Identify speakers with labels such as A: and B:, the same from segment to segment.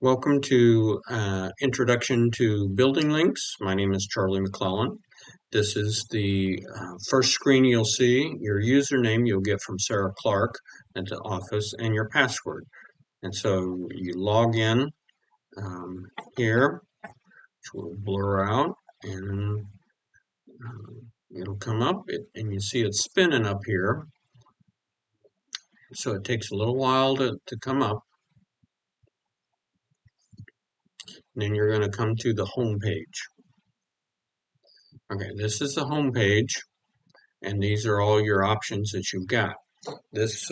A: Welcome to Introduction to Building Links. My name is Charlie McClellan. This is the first screen you'll see. Your username you'll get from Sarah Clark at the office and your password. And so you log in here, which will blur out, and it'll come up and you see it's spinning up here. So it takes a little while to come up. And then you're going to come to the home page. Okay, this is the home page, and these are all your options that you've got. This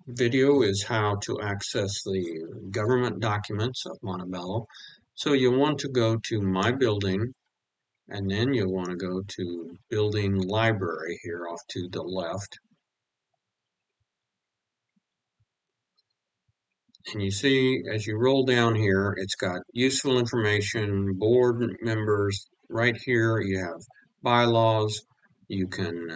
A: video is how to access the government documents of Montebello. So you'll want to go to My Building, and then you'll want to go to Building Library here off to the left. And you see, as you roll down here, it's got useful information, board members. Right here, you have bylaws. You can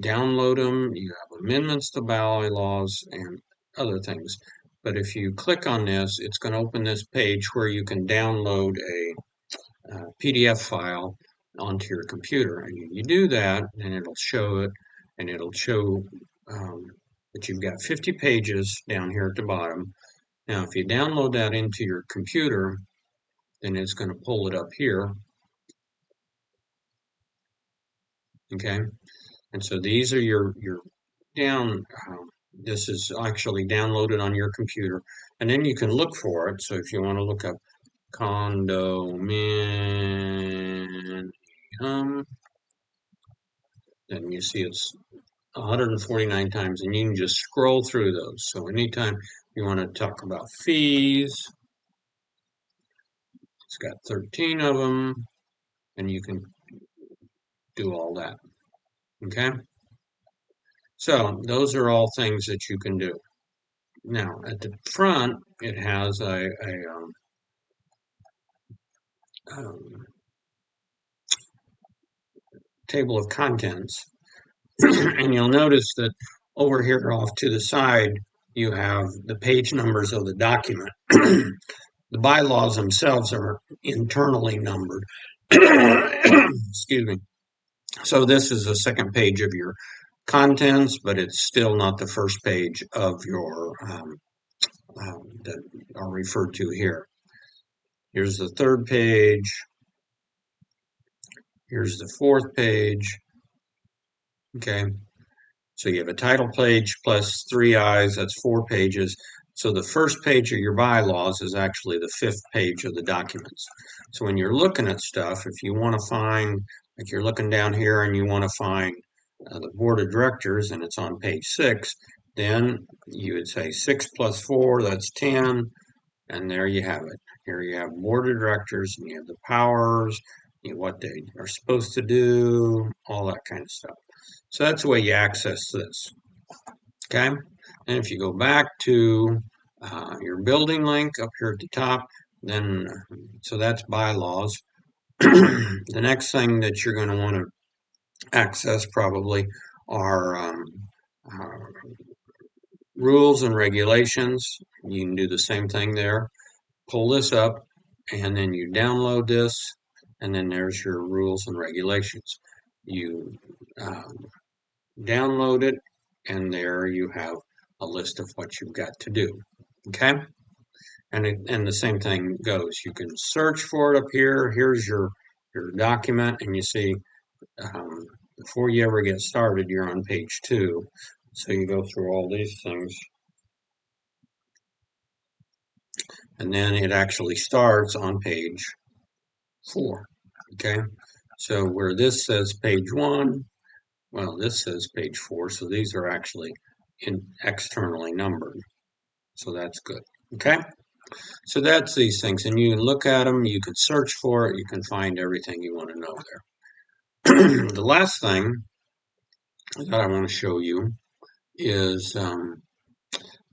A: download them. You have amendments to bylaws and other things. But if you click on this, it's going to open this page where you can download a PDF file onto your computer. And you do that, and it'll show it, and it'll show that you've got 50 pages down here at the bottom. Now, if you download that into your computer, then it's going to pull it up here. Okay, and so these are your this is actually downloaded on your computer, and then you can look for it. So if you want to look up condominium, then you see it's 149 times, and you can just scroll through those. So anytime you want to talk about fees, it's got 13 of them, and you can do all that. Okay? So those are all things that you can do. Now, at the front, it has a table of contents. And you'll notice that over here off to the side, you have the page numbers of the document. The bylaws themselves are internally numbered. Excuse me. So this is the second page of your contents, but it's still not the first page of your that are referred to here. Here's the third page. Here's the fourth page. Okay, so you have a title page plus 3 eyes, that's 4 pages. So the first page of your bylaws is actually the 5th page of the documents. So when you're looking at stuff, if you want to find, like you're looking down here and you want to find the board of directors and it's on page 6, then you would say 6 plus 4, that's 10, and there you have it. Here you have board of directors and you have the powers, what they are supposed to do, all that kind of stuff. So that's the way you access this. Okay, and if you go back to your building link up here at the top, then so that's bylaws. The next thing that you're going to want to access probably are rules and regulations. You can do the same thing there. Pull this up, and then you download this, and then there's your rules and regulations. You download it, and there you have a list of what you've got to do. Okay, and the same thing goes. You can search for it up here. Here's your document, and you see before you ever get started, you're on page 2. So you go through all these things, and then it actually starts on page 4. Okay, so where this says page 1, well, this says page 4, so these are actually externally numbered. So that's good. Okay, so that's these things, and you can look at them, you can search for it, you can find everything you want to know there. The last thing that I want to show you is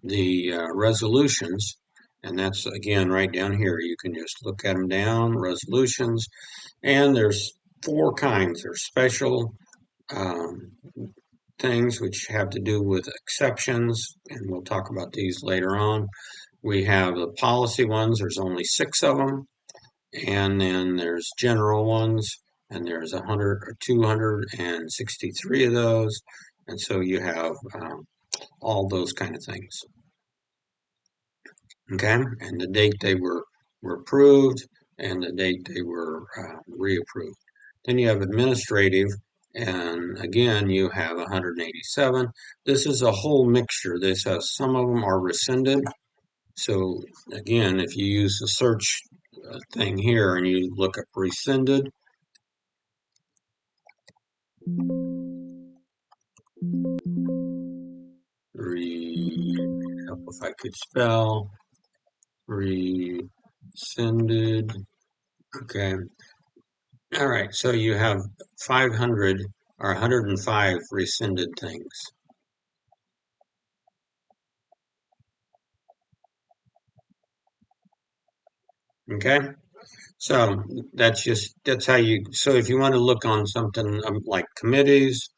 A: the resolutions, and that's again right down here. You can just look at them down, resolutions, and there's 4 kinds. There's special things which have to do with exceptions, and we'll talk about these later on. We have the policy ones, there's only 6 of them, and then there's general ones, and there's 100 or 263 of those, and so you have all those kind of things. Okay, and the date they were approved, and the date they were reapproved. Then you have administrative, and again you have 187. This is a whole mixture. This has, some of them are rescinded. So again, if you use the search thing here and you look up rescinded, help if I could spell, rescinded. Okay. All right. So you have 500 or 105 rescinded things. Okay. So that's how you, so if you want to look on something like committees,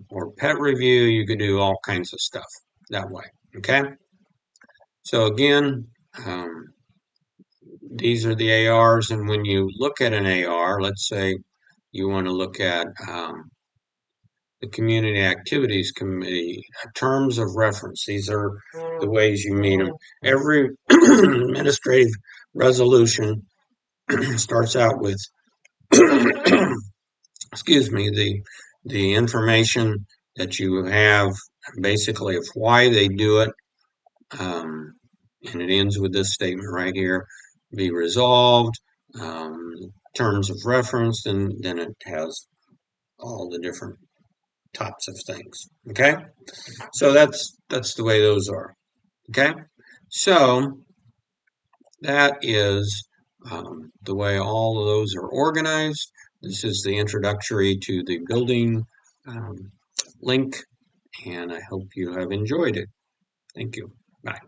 A: or pet review, you could do all kinds of stuff that way. Okay. So again, these are the ARs, and when you look at an AR, let's say you want to look at the Community Activities Committee terms of reference. These are the ways you meet them. Every administrative resolution starts out with, excuse me, the information that you have, basically, of why they do it, and it ends with this statement right here: be resolved, terms of reference, and then it has all the different types of things. Okay, so that's the way those are. Okay, so that is the way all of those are organized. This is the introductory to the building link, and I hope you have enjoyed it. Thank you. Bye.